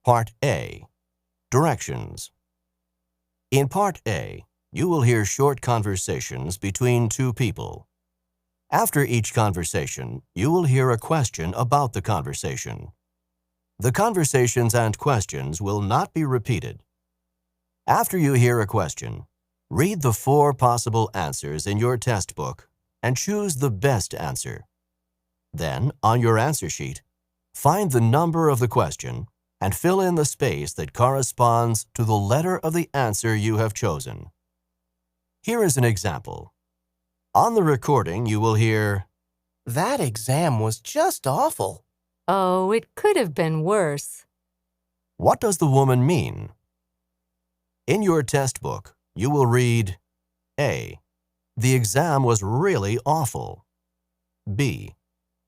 Part A. Directions. In Part A, you will hear short conversations between two people. After each conversation, you will hear a question about the conversation. The conversations and questions will not be repeated. After you hear a question, read the 4 possible answers in your test book and choose the best answer. Then, on your answer sheet, find the number of the question and fill in the space that corresponds to the letter of the answer you have chosen. Here is an example. On the recording, you will hear, "That exam was just awful." Oh, it could have been worse. "What does the woman mean?" In your test book, you will read, A. The exam was really awful. B.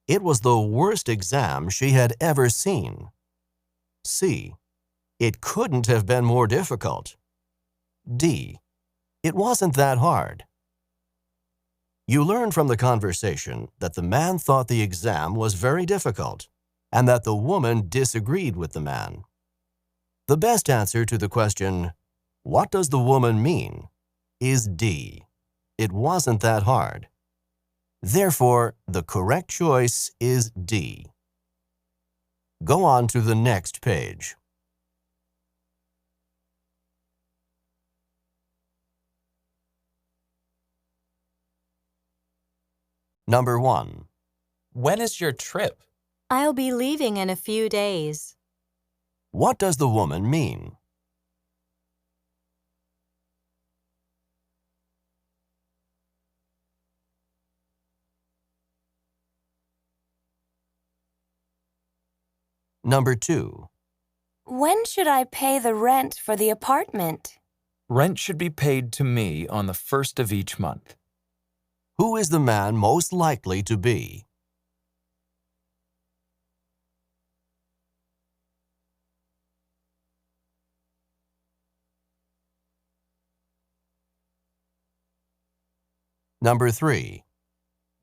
It was the worst exam she had ever seen. C. It couldn't have been more difficult. D. It wasn't that hard. You learn from the conversation that the man thought the exam was very difficult and that the woman disagreed with the man. The best answer to the question, "What does the woman mean?" is D. It wasn't that hard. Therefore, the correct choice is D. Go on to the next page. Number 1. When is your trip? I'll be leaving in a few days. What does the woman mean? Number 2. When should I pay the rent for the apartment? Rent should be paid to me on the 1st of each month. Who is the man most likely to be? Number 3.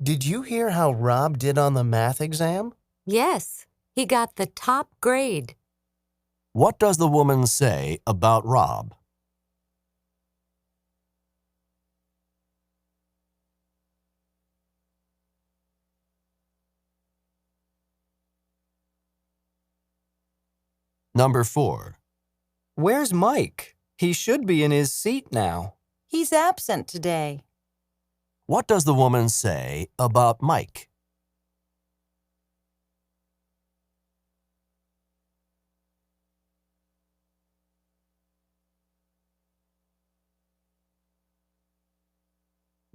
Did you hear how Rob did on the math exam? Yes, he got the top grade. What does the woman say about Rob? Number 4. Where's Mike? He should be in his seat now. He's absent today. What does the woman say about Mike?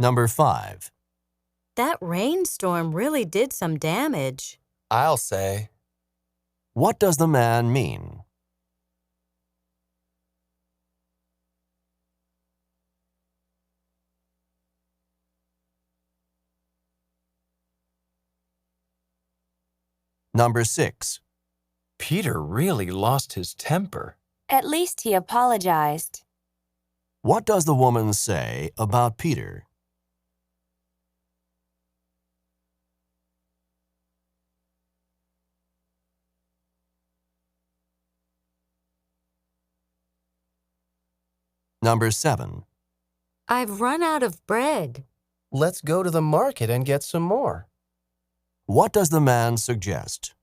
Number 5. That rainstorm really did some damage. I'll say, What does the man mean? Number 6. Peter really lost his temper. At least he apologized. What does the woman say about Peter? Number 7. I've run out of bread. Let's go to the market and get some more. What does the man suggest?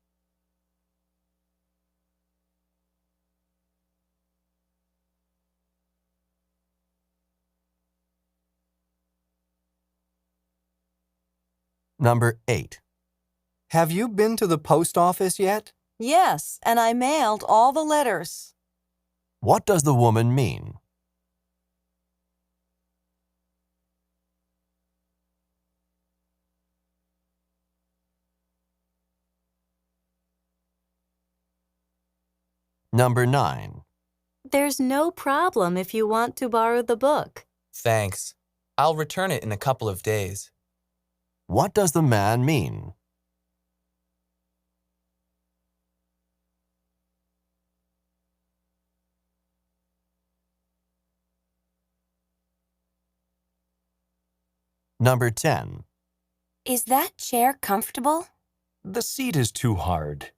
Number 8. Have you been to the post office yet? Yes, and I mailed all the letters. What does the woman mean? Number 9. There's no problem if you want to borrow the book. Thanks. I'll return it in a couple of days. What does the man mean? Number 10. Is that chair comfortable? The seat is too hard.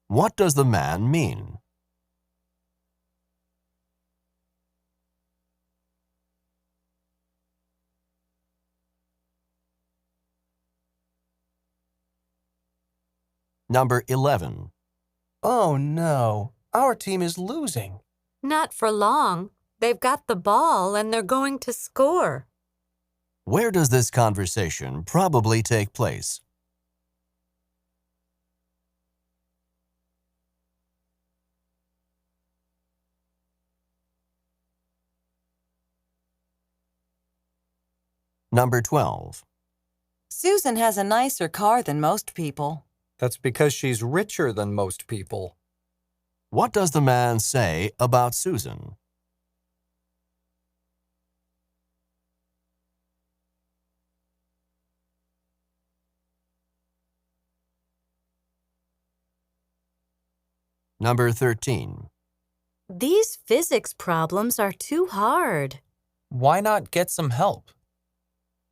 What does the man mean? Number 11. Oh no, our team is losing. Not for long. They've got the ball and they're going to score. Where does this conversation probably take place? Number 12. Susan has a nicer car than most people. That's because she's richer than most people. What does the man say about Susan? Number 13. These physics problems are too hard. Why not get some help?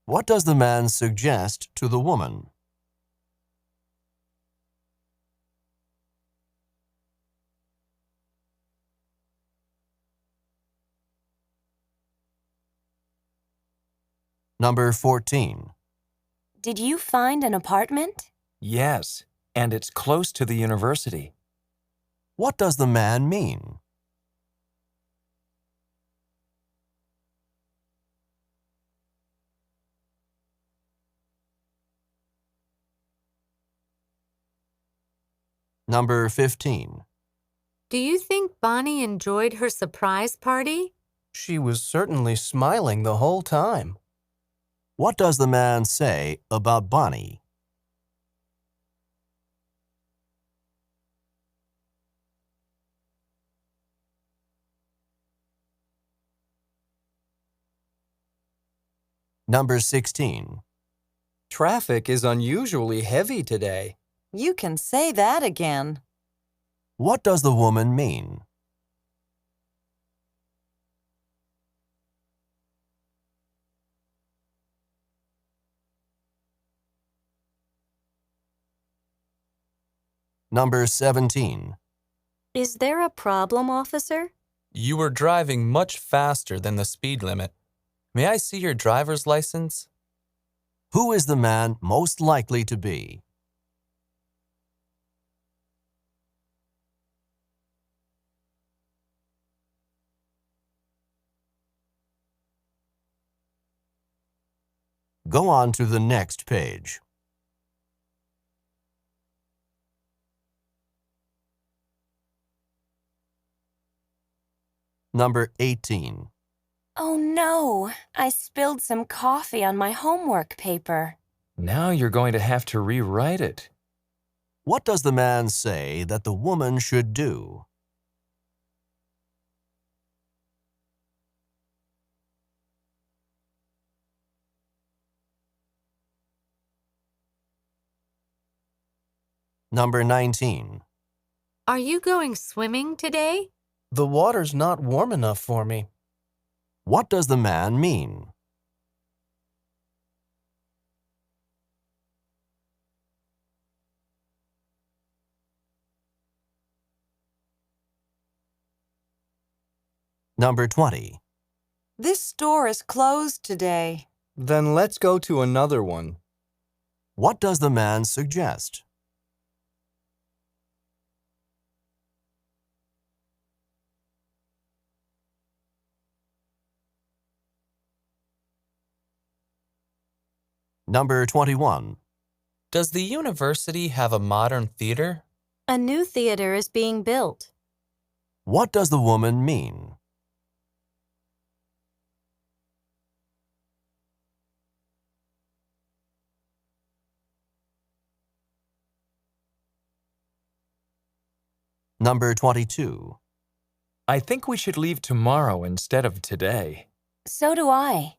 What does the man suggest to the woman? Number 14. Did you find an apartment? Yes, and it's close to the university. What does the man mean? Number 15. Do you think Bonnie enjoyed her surprise party? She was certainly smiling the whole time. What does the man say about Bonnie? Number 16. Traffic is unusually heavy today. You can say that again. What does the woman mean? Number 17. Is there a problem, officer? You were driving much faster than the speed limit. May I see your driver's license? Who is the man most likely to be? Go on to the next page. Number 18. Oh no, I spilled some coffee on my homework paper. Now you're going to have to rewrite it. What does the man say that the woman should do? Number 19. Are you going swimming today? The water's not warm enough for me. What does the man mean? Number 20. This store is closed today. Then let's go to another one. What does the man suggest? Number 21. Does the university have a modern theater? A new theater is being built. What does the woman mean? Number 22. I think we should leave tomorrow instead of today. So do I.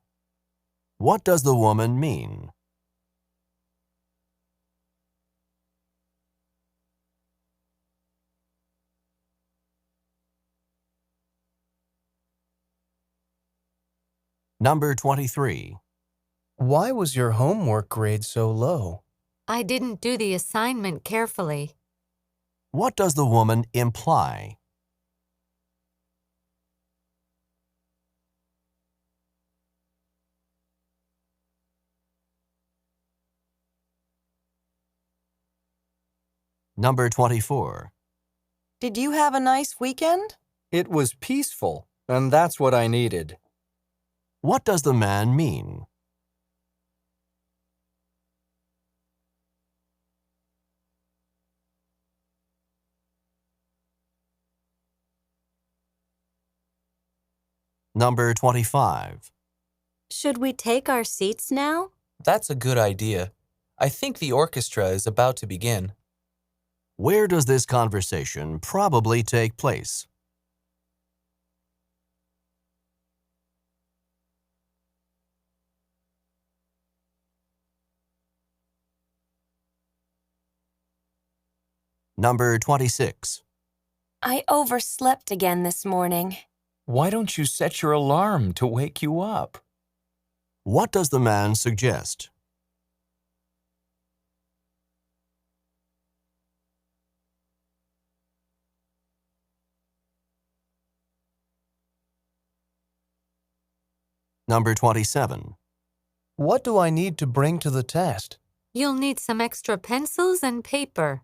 What does the woman mean? Number 23. Why was your homework grade so low? I didn't do the assignment carefully. What does the woman imply? Number 24. Did you have a nice weekend? It was peaceful, and that's what I needed. What does the man mean? Number 25. Should we take our seats now? That's a good idea. I think the orchestra is about to begin. Where does this conversation probably take place? Number 26. I overslept again this morning. Why don't you set your alarm to wake you up? What does the man suggest? Number 27. What do I need to bring to the test? You'll need some extra pencils and paper.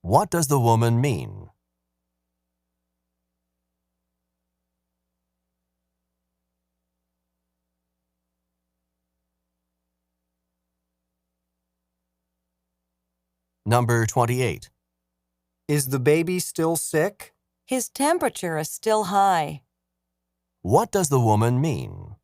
What does the woman mean? Number 28. Is the baby still sick? His temperature is still high. What does the woman mean?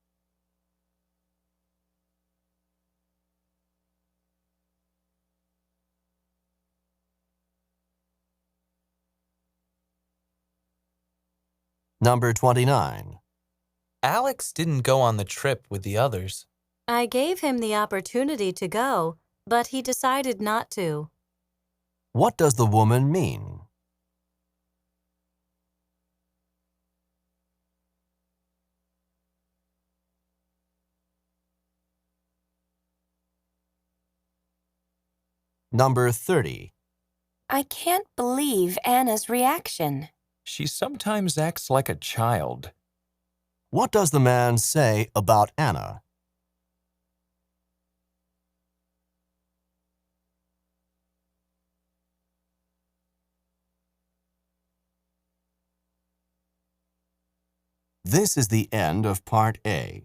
Number 29. Alex didn't go on the trip with the others. I gave him the opportunity to go, but he decided not to. What does the woman mean? Number 30. I can't believe Anna's reaction. She sometimes acts like a child. What does the man say about Anna? This is the end of Part A.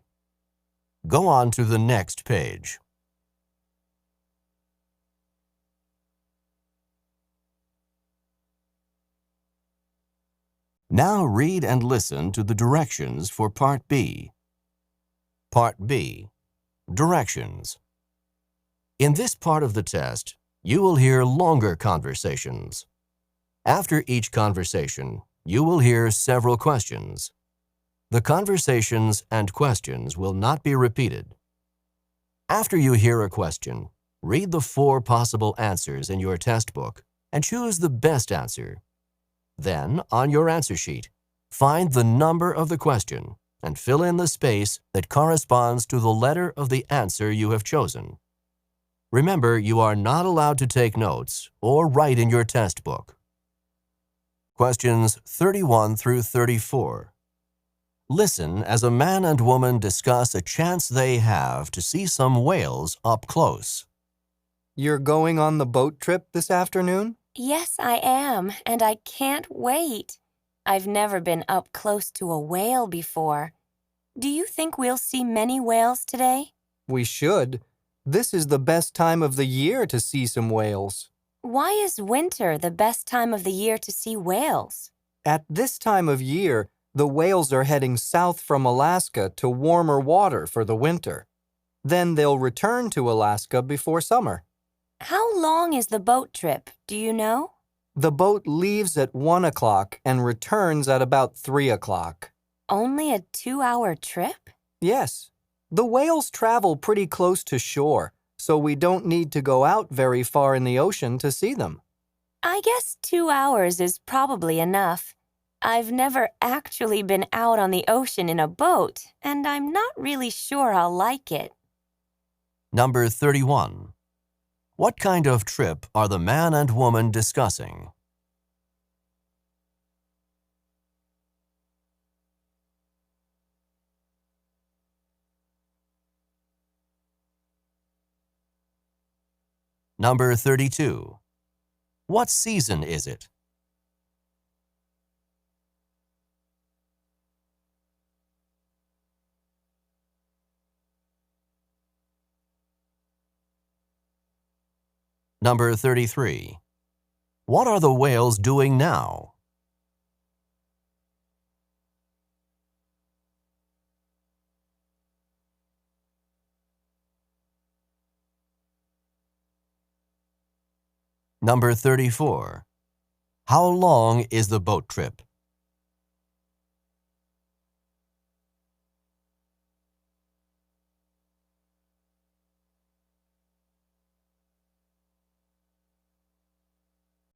Go on to the next page. Now read and listen to the directions for Part B. Part B. Directions. In this part of the test, you will hear longer conversations. After each conversation, you will hear several questions. The conversations and questions will not be repeated. After you hear a question, read the 4 possible answers in your test book and choose the best answer. Then, on your answer sheet, find the number of the question and fill in the space that corresponds to the letter of the answer you have chosen. Remember, you are not allowed to take notes or write in your test book. Questions 31 through 34. Listen as a man and woman discuss a chance they have to see some whales up close. You're going on the boat trip this afternoon? Yes, I am, and I can't wait. I've never been up close to a whale before. Do you think we'll see many whales today? We should. This is the best time of the year to see some whales. Why is winter the best time of the year to see whales? At this time of year, the whales are heading south from Alaska to warmer water for the winter. Then they'll return to Alaska before summer. How long is the boat trip, do you know? The boat leaves at 1 o'clock and returns at about 3 o'clock. Only a 2-hour trip? Yes. The whales travel pretty close to shore, so we don't need to go out very far in the ocean to see them. I guess 2 hours is probably enough. I've never actually been out on the ocean in a boat, and I'm not really sure I'll like it. Number 31. What kind of trip are the man and woman discussing? Number 32. What season is it? Number 33. What are the whales doing now? Number 34. How long is the boat trip?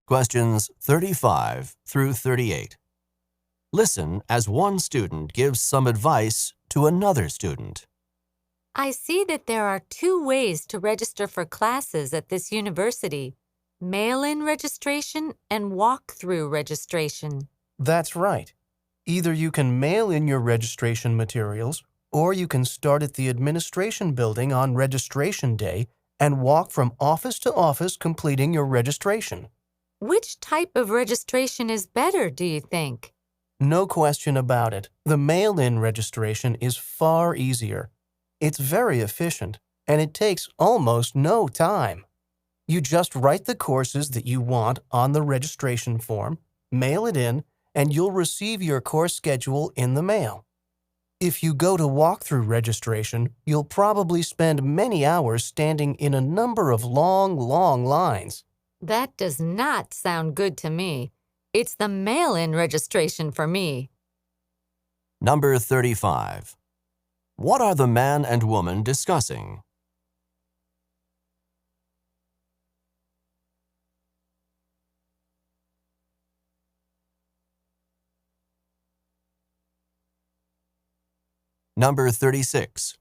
Questions 35 through 38. Listen as one student gives some advice to another student. I see that there are two ways to register for classes at this university: mail-in registration and walk-through registration. That's right. Either you can mail in your registration materials, or you can start at the administration building on registration day and walk from office to office completing your registration. Which type of registration is better, do you think? No question about it. The mail-in registration is far easier. It's very efficient, and it takes almost no time. You just write the courses that you want on the registration form, mail it in, and you'll receive your course schedule in the mail. If you go to walk-through registration, you'll probably spend many hours standing in a number of long lines. That does not sound good to me. It's the mail-in registration for me. Number 35. What are the man and woman discussing? Number 36.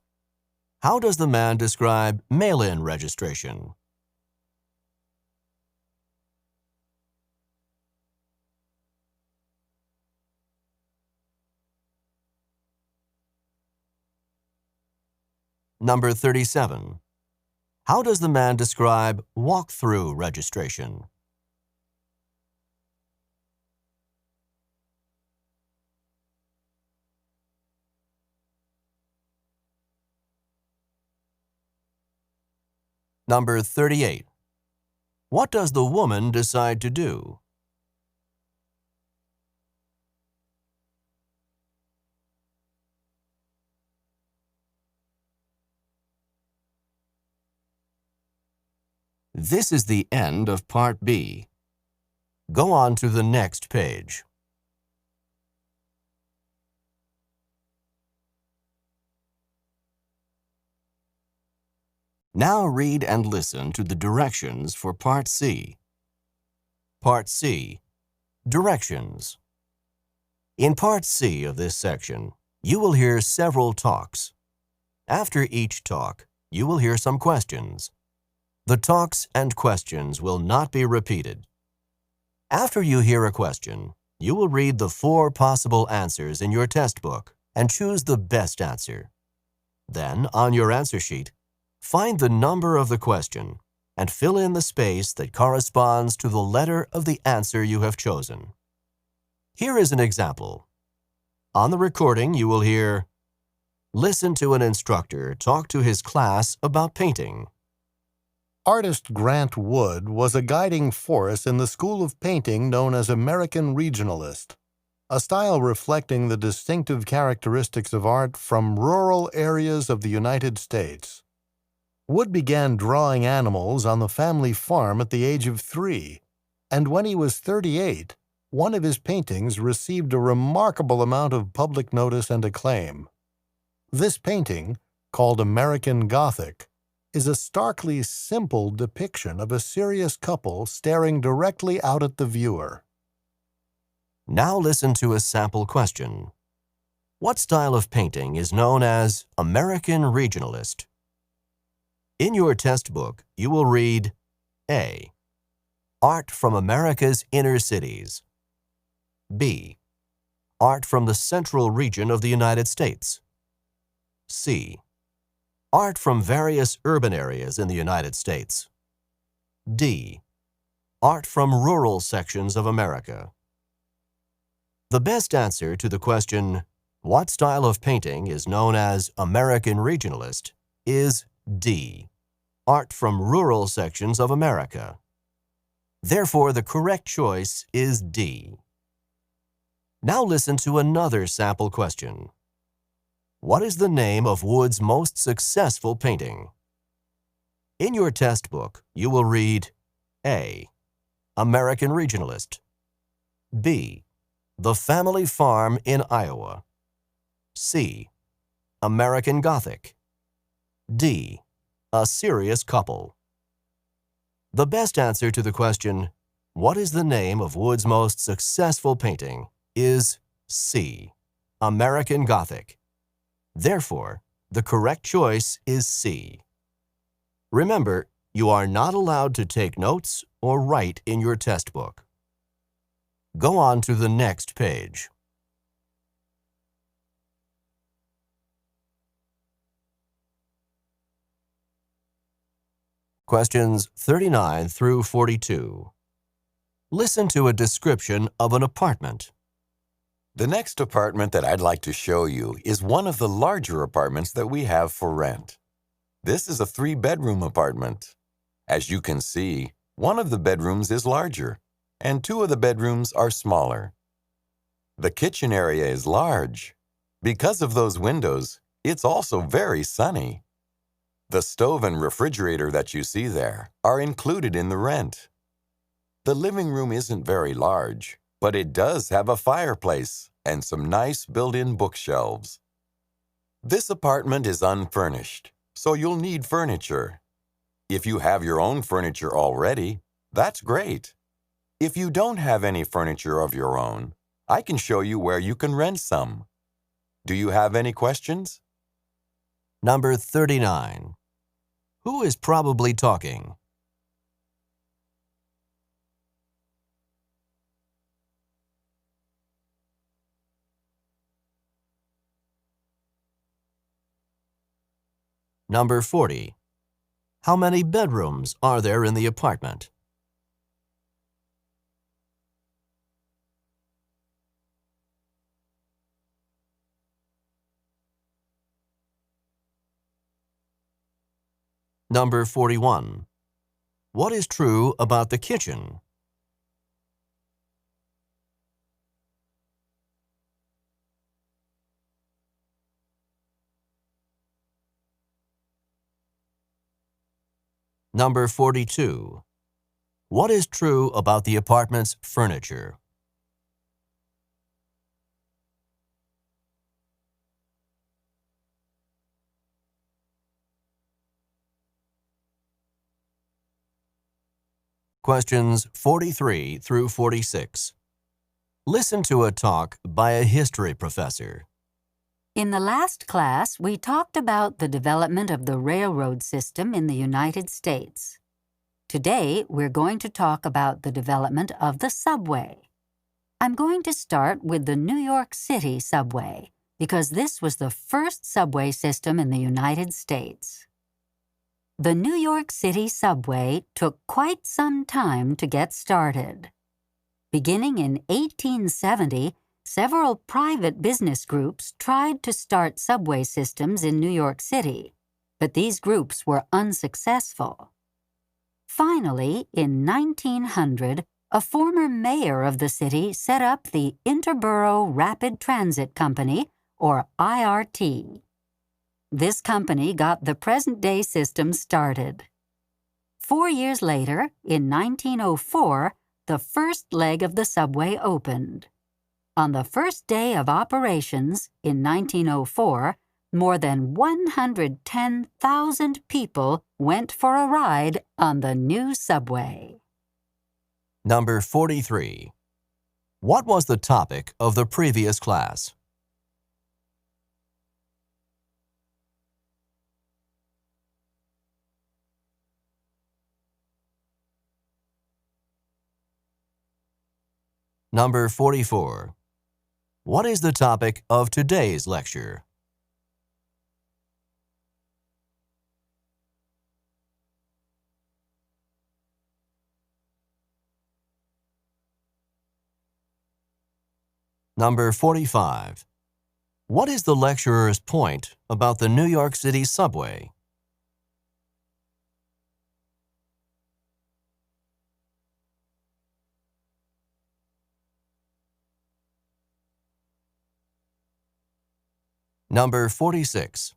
How does the man describe mail-in registration? Number 37. How does the man describe walk-through registration? Number 38. What does the woman decide to do? This is the end of Part B. Go on to the next page. Now read and listen to the directions for Part C. Part C. Directions. In Part C of this section, you will hear several talks. After each talk, you will hear some questions. The talks and questions will not be repeated. After you hear a question, you will read the 4 possible answers in your test book and choose the best answer. Then, on your answer sheet, find the number of the question and fill in the space that corresponds to the letter of the answer you have chosen. Here is an example. On the recording, you will hear, "Listen to an instructor talk to his class about painting." Artist Grant Wood was a guiding force in the school of painting known as American Regionalist, a style reflecting the distinctive characteristics of art from rural areas of the United States. Wood began drawing animals on the family farm at the age of 3, and when he was 38, one of his paintings received a remarkable amount of public notice and acclaim. This painting, called American Gothic, is a starkly simple depiction of a serious couple staring directly out at the viewer. Now listen to a sample question. What style of painting is known as American Regionalist? In your test book, you will read A. Art from America's inner cities. B. Art from the central region of the United States. C. Art from various urban areas in the United States. D. Art from rural sections of America. The best answer to the question, what style of painting is known as American Regionalist, is D. Art from rural sections of America. Therefore, the correct choice is D. Now listen to another sample question. What is the name of Wood's most successful painting? In your test book, you will read A. American Regionalist. B. The Family Farm in Iowa. C. American Gothic. D. A Serious Couple. The best answer to the question, what is the name of Wood's most successful painting, is C. American Gothic. Therefore, the correct choice is C. Remember, you are not allowed to take notes or write in your test book. Go on to the next page. Questions 39 through 42. Listen to a description of an apartment. The next apartment that I'd like to show you is one of the larger apartments that we have for rent. This is a 3-bedroom apartment. As you can see, one of the bedrooms is larger, and 2 of the bedrooms are smaller. The kitchen area is large. Because of those windows, it's also very sunny. The stove and refrigerator that you see there are included in the rent. The living room isn't very large, but it does have a fireplace and some nice built-in bookshelves. This apartment is unfurnished, so you'll need furniture. If you have your own furniture already, that's great. If you don't have any furniture of your own, I can show you where you can rent some. Do you have any questions? Number 39. Who is probably talking? Number 40. How many bedrooms are there in the apartment? Number 41. What is true about the kitchen? Number 42. What is true about the apartment's furniture? Questions 43 through 46. Listen to a talk by a history professor. In the last class, we talked about the development of the railroad system in the United States. Today, we're going to talk about the development of the subway. I'm going to start with the New York City subway, because this was the first subway system in the United States. The New York City subway took quite some time to get started. Beginning in 1870, several private business groups tried to start subway systems in New York City, but these groups were unsuccessful. Finally, in 1900, a former mayor of the city set up the Interborough Rapid Transit Company, or IRT. This company got the present-day system started. 4 years later, in 1904, the first leg of the subway opened. On the first day of operations, in 1904, more than 110,000 people went for a ride on the new subway. Number 43. What was the topic of the previous class? Number 44. What is the topic of today's lecture? Number 45. What is the lecturer's point about the New York City subway? Number 46.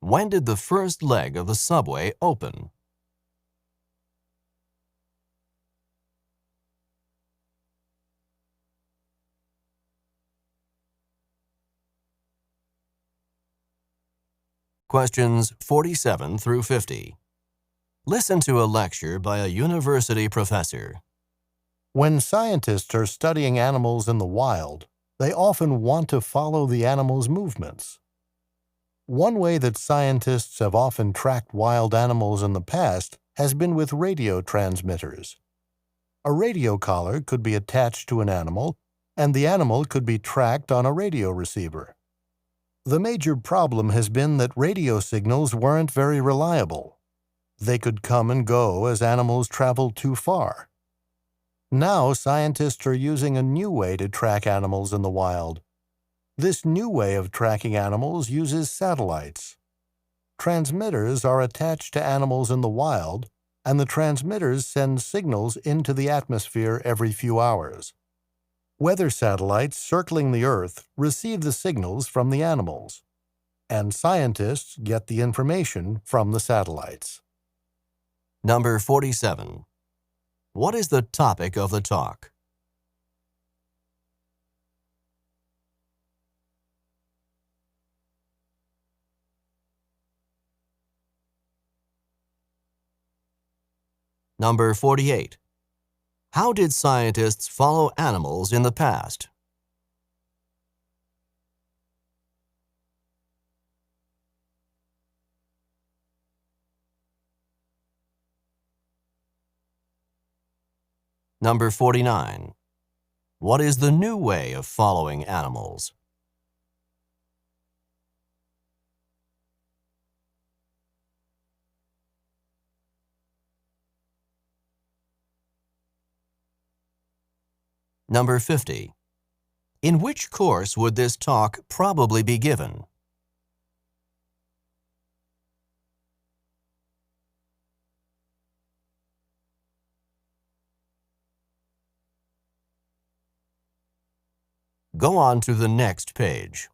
When did the first leg of the subway open? Questions 47 through 50. Listen to a lecture by a university professor. When scientists are studying animals in the wild, they often want to follow the animal's movements. One way that scientists have often tracked wild animals in the past has been with radio transmitters. A radio collar could be attached to an animal, and the animal could be tracked on a radio receiver. The major problem has been that radio signals weren't very reliable. They could come and go as animals traveled too far. Now scientists are using a new way to track animals in the wild. This new way of tracking animals uses satellites. Transmitters are attached to animals in the wild, and the transmitters send signals into the atmosphere every few hours. Weather satellites circling the Earth receive the signals from the animals, and scientists get the information from the satellites. Number 47. What is the topic of the talk? Number 48. How did scientists follow animals in the past? Number 49. What is the new way of following animals? Number 50. In which course would this talk probably be given? Go on to the next page.